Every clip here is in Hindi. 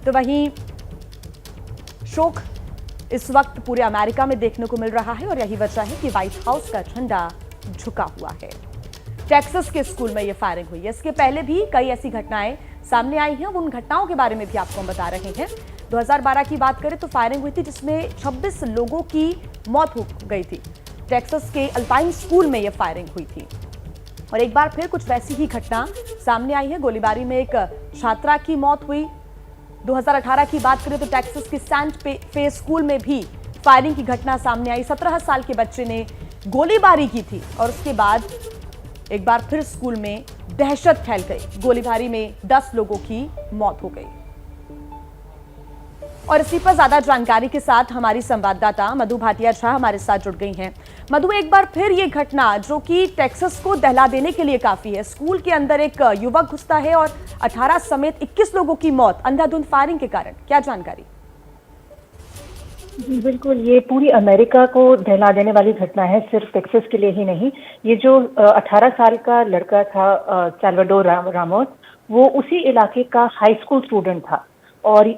तो वहीं शोक इस वक्त पूरे अमेरिका में देखने को मिल रहा है और यही वजह है कि व्हाइट हाउस का झंडा झुका हुआ है। टेक्सास के स्कूल में यह फायरिंग हुई है। इसके पहले भी कई ऐसी घटनाएं सामने आई हैं। उन घटनाओं के बारे में भी आपको हम बता रहे हैं। 2012 की बात करें तो फायरिंग हुई थी जिसमें 26 लोगों की मौत हो गई थी। टेक्सास के अल्पाइन स्कूल में यह फायरिंग हुई थी और एक बार फिर कुछ वैसी ही घटना सामने आई है। गोलीबारी में एक छात्रा की मौत हुई। 2018 की बात करें तो टेक्सास के सेंट फे स्कूल में भी फायरिंग की घटना सामने आई। 17 साल के बच्चे ने गोलीबारी की थी और उसके बाद एक बार फिर स्कूल में दहशत फैल गई। गोलीबारी में 10 लोगों की मौत हो गई। और इसी पर ज्यादा जानकारी के साथ हमारी संवाददाता मधु भाटिया झा हमारे साथ जुड़ गई हैं। मधु, एक बार फिर ये घटना जो कि टेक्सास को दहला देने के लिए काफी है। स्कूल के अंदर एक युवक घुसता है और 18 समेत 21 लोगों की मौत अंधाधुंध फायरिंग के कारण। क्या जानकारी? जी बिल्कुल, ये पूरी अमेरिका को दहला देने वाली घटना है, सिर्फ टेक्सास के लिए ही नहीं। ये जो 18 साल का लड़का था सैल्वाडोर रामोस, वो उसी इलाके का हाई स्कूल स्टूडेंट था और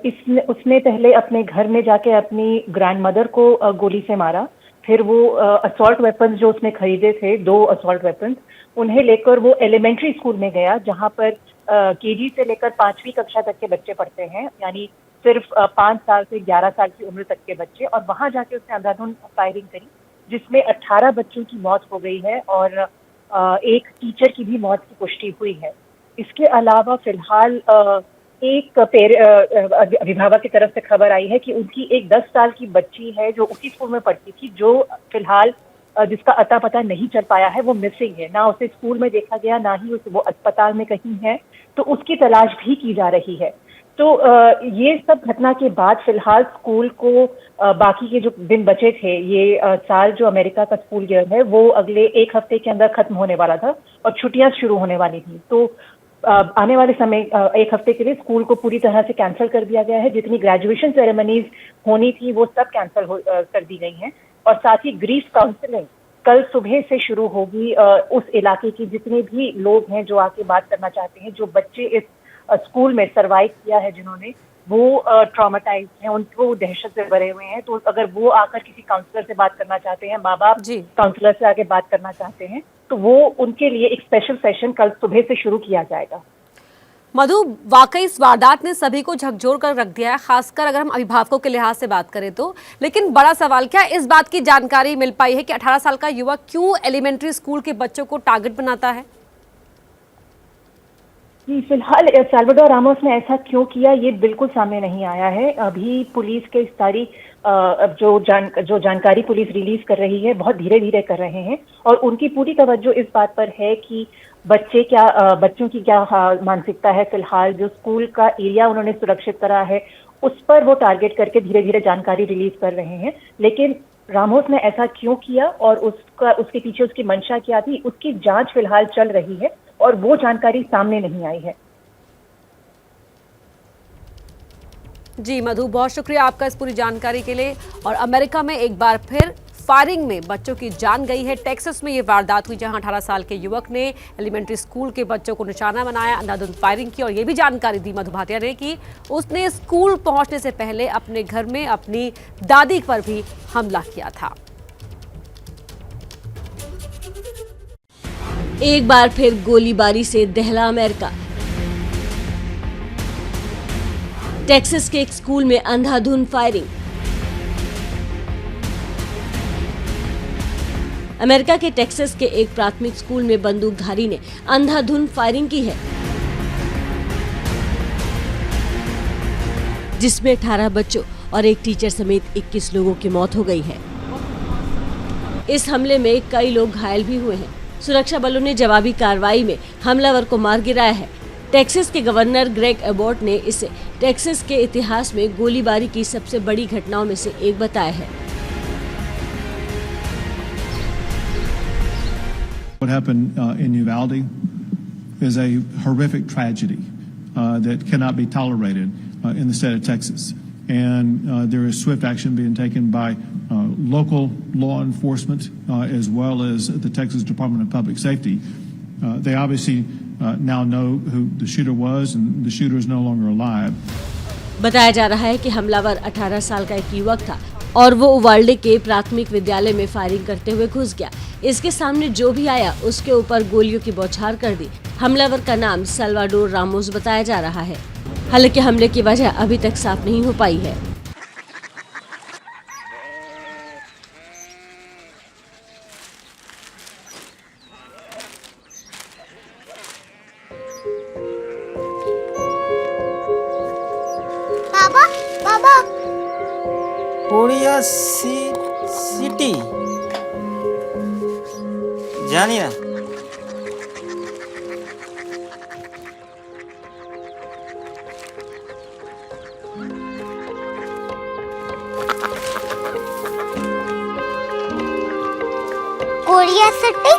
उसने पहले अपने घर में जाके अपनी ग्रैंडमदर को गोली से मारा। फिर वो असॉल्ट वेपन्स जो उसने खरीदे थे, 2 असॉल्ट वेपन्स, उन्हें लेकर वो एलिमेंट्री स्कूल में गया जहां पर केजी से लेकर 5वीं कक्षा तक के बच्चे पढ़ते हैं, यानी सिर्फ 5 साल से 11 साल की उम्र तक के बच्चे। और वहां जाके उसने अंधाधुंध फायरिंग करी जिसमें 18 बच्चों की मौत हो गई है और एक टीचर की भी मौत की पुष्टि हुई है। इसके अलावा फिलहाल एक अभिभावक की तरफ से खबर आई है कि उनकी एक 10 साल की बच्ची है जो उसी स्कूल में पढ़ती थी, जो फिलहाल जिसका अता पता नहीं चल पाया है, वो मिसिंग है। ना उसे स्कूल में देखा गया, ना ही वो अस्पताल में कहीं है, तो उसकी तलाश भी की जा रही है। तो ये सब घटना के बाद फिलहाल स्कूल को बाकी के जो दिन बचे थे, ये साल जो अमेरिका का स्कूल ईयर है वो अगले 1 हफ्ते के अंदर खत्म होने वाला था और छुट्टियां शुरू होने वाली थी। तो आने वाले समय 1 हफ्ते के लिए स्कूल को पूरी तरह से कैंसिल कर दिया गया है। जितनी ग्रेजुएशन सेरेमनीज होनी थी वो सब कैंसिल कर दी गई हैं और साथ ही ग्रीफ काउंसलिंग कल सुबह से शुरू होगी। उस इलाके के जितने भी लोग हैं जो आके बात करना चाहते हैं, जो बच्चे इस स्कूल में सरवाइव किया है जिन्होंने, वो ट्रॉमेटाइज हैं, उनको दहशत से भरे हुए हैं, तो अगर वो आकर किसी काउंसलर से बात करना चाहते हैं, माँ बाप काउंसलर से आके बात करना चाहते हैं, तो वो उनके लिए एक स्पेशल सेशन कल सुबह से शुरू किया जाएगा। मधु, वाकई इस वारदात ने सभी को झकझोर कर रख दिया है, खासकर अगर हम अभिभावकों के लिहाज से बात करें तो। लेकिन बड़ा सवाल, क्या इस बात की जानकारी मिल पाई है कि 18 साल का युवक क्यों एलिमेंट्री स्कूल के बच्चों को टारगेट बनाता है? फिलहाल सैल्वाडोर रामोस ने ऐसा क्यों किया ये बिल्कुल सामने नहीं आया है। अभी पुलिस के सारी जो जानकारी पुलिस रिलीज कर रही है, बहुत धीरे धीरे कर रहे हैं और उनकी पूरी तवज्जो इस बात पर है कि बच्चों की क्या मानसिकता है। फिलहाल जो स्कूल का एरिया उन्होंने सुरक्षित करा है उस पर वो टारगेट करके धीरे धीरे जानकारी रिलीज कर रहे हैं। लेकिन रामोस ने ऐसा क्यों किया और उसके पीछे उसकी मंशा क्या थी, उसकी जांच फिलहाल चल रही है और वो जानकारी सामने नहीं आई है। जी मधु, बहुत शुक्रिया आपका इस पूरी जानकारी के लिए। और अमेरिका में एक बार फिर फायरिंग में बच्चों की जान गई है। टेक्सास में ये वारदात हुई जहां 18 साल के युवक ने एलिमेंट्री स्कूल के बच्चों को निशाना बनाया, अंधाधुंध फायरिंग की और ये भी जानकारी दी मधु भाटिया ने कि उसने स्कूल पहुंचने से पहले अपने घर में अपनी दादी पर भी हमला किया था। एक बार फिर गोलीबारी से दहला अमेरिका। टेक्सास के एक स्कूल में अंधाधुंध फायरिंग। अमेरिका के टेक्सास के एक प्राथमिक स्कूल में बंदूकधारी ने अंधाधुंध फायरिंग की है जिसमें 18 बच्चों और एक टीचर समेत 21 लोगों की मौत हो गई है। इस हमले में कई लोग घायल भी हुए हैं। सुरक्षा बलों ने जवाबी कार्रवाई में हमलावर को मार गिराया है। टेक्सास के गवर्नर ग्रेग एबॉट ने इसे टेक्सास के इतिहास में गोलीबारी की सबसे बड़ी घटनाओं में से एक बताया है। What happened in Uvalde is a horrific tragedy that cannot be tolerated in the state of Texas. And there is swift action being taken by local law enforcement as well as the Texas Department of Public Safety. They obviously now know who the shooter was, and the shooter is no longer alive. बताया जा रहा है कि हमलावर 18 साल का एक युवक था और वो उवाल्डे के प्राथमिक विद्यालय में फायरिंग करते हुए घुस गया। इसके सामने जो भी आया उसके ऊपर गोलियों की बौछार कर दी। हमलावर का नाम साल्वाडोर रामोस बताया जा रहा है। हालांकि हमले की वजह अभी तक साफ नहीं हो पाई है। बाबा बाबा कोरिया सिटी জানি না कोरिया सिटी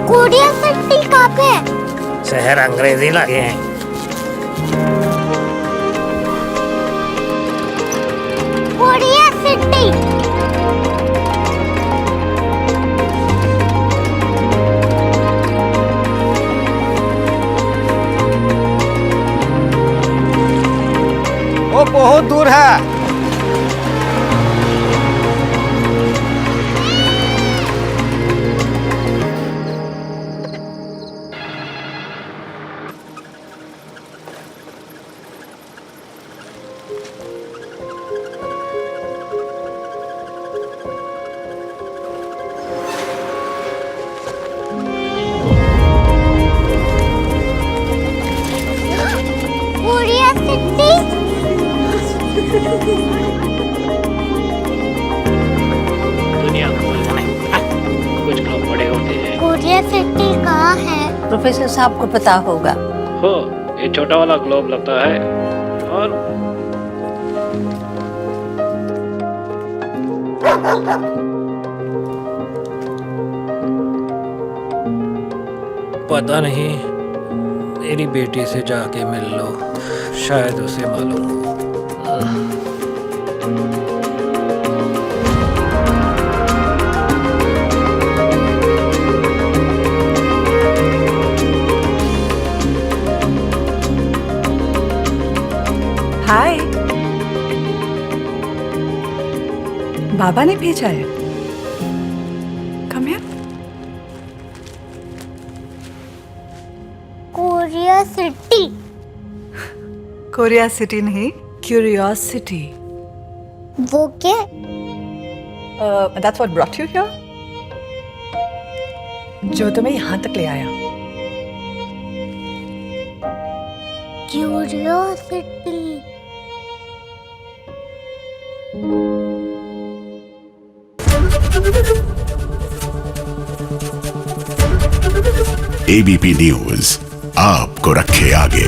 कोरिया सिटी कहाँ पे है? शहर अंग्रेजी लगे हैं कोरिया सिटी वो बहुत दूर है। कोरिया सिटी दुनिया को कुछ लोग बड़े होते हैं। कोरिया सिटी कहाँ है? प्रोफेसर साहब को पता होगा। हो ये छोटा वाला ग्लोब लगता है और पता नहीं, मेरी बेटी से जाके मिल लो, शायद उसे मालूम हो। हाय, बाबा ने भेजा है। Come here. Korea city Korea city नहीं, क्यूरियोसिटी। वो क्या? That's what brought you here? जो तुम्हें यहाँ तक ले आया। क्यूरियोसिटी एबीपी न्यूज आपको रखे आगे।